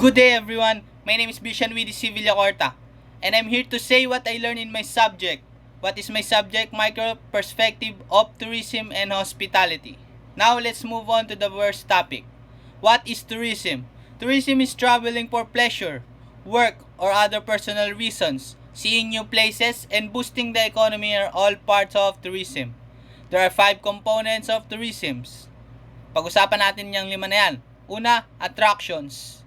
Good day everyone, my name is Bishan Widi Villacorta and I'm here to say what I learned in my subject. What is my subject? Micro perspective of tourism and hospitality. Now let's move on to the first topic. What is tourism? Tourism is traveling for pleasure, work, or other personal reasons. Seeing new places and boosting the economy are all parts of tourism. There are 5 components of tourism. Pag-usapan natin yung 5 na yan. Una, attractions.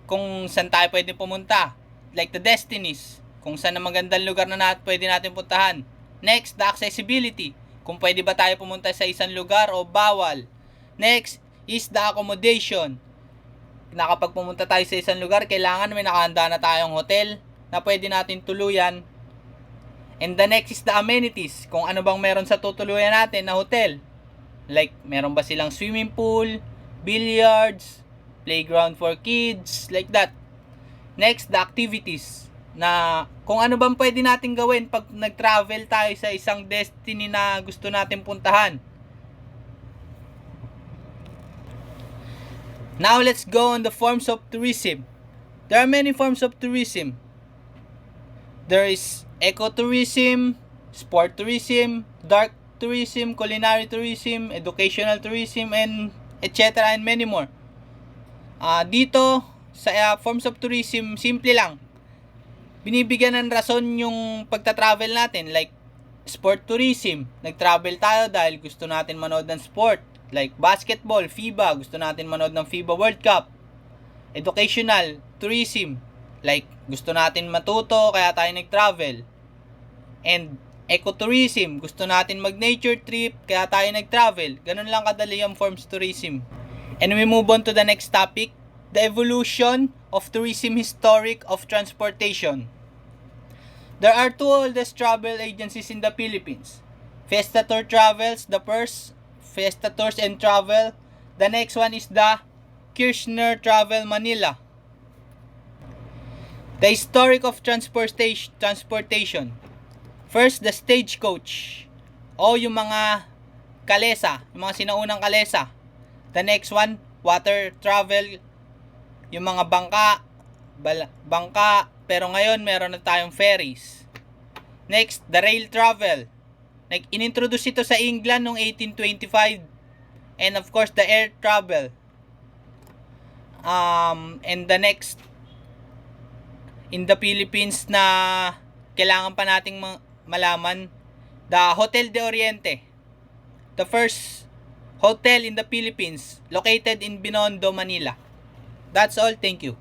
Kung saan tayo pwede pumunta. Like the destinies. Kung saan ang magandang lugar na pwede natin puntahan. Next, the accessibility. Kung pwede ba tayo pumunta sa isang lugar o bawal. Next is the accommodation. Kapag pumunta tayo sa isang lugar, kailangan may nakahanda na tayong hotel na pwede natin tuluyan. And the next is the amenities. Kung ano bang meron sa tutuluyan natin na hotel. Like, meron ba silang swimming pool, billiards, playground for kids, like that. Next, the activities. Na kung ano bang pwede natin gawin pag nag-travel tayo sa isang destiny na gusto natin puntahan. Now, let's go on the forms of tourism. There are many forms of tourism. There is ecotourism, sport tourism, dark tourism, culinary tourism, educational tourism, and etc. and many more. Dito sa forms of tourism, simple lang. Binibigyan ng rason yung pagta-travel natin, like sport tourism. Nag-travel tayo dahil gusto natin manood ng sport, like basketball, FIBA, gusto natin manood ng FIBA World Cup. Educational tourism, like gusto natin matuto kaya tayo nag-travel. And ecotourism, gusto natin mag-nature trip kaya tayo nag-travel. Ganun lang kadali ang forms tourism. And we move on to the next topic, the evolution of tourism historic of transportation. There are 2 oldest travel agencies in the Philippines. Fiesta Tour Travels, the first, Fiesta Tours and Travel. The next one is the Kirchner Travel Manila. The historic of transportation. First, the stagecoach. O yung mga kalesa, yung mga sinaunang kalesa. The next one, water travel. Yung mga bangka, pero ngayon meron na tayong ferries. Next, the rail travel. Inintroduce ito sa England noong 1825. And of course, the air travel. And the next, in the Philippines na kailangan pa nating malaman, the Hotel de Oriente. The first hotel in the Philippines, located in Binondo, Manila. That's all. Thank you.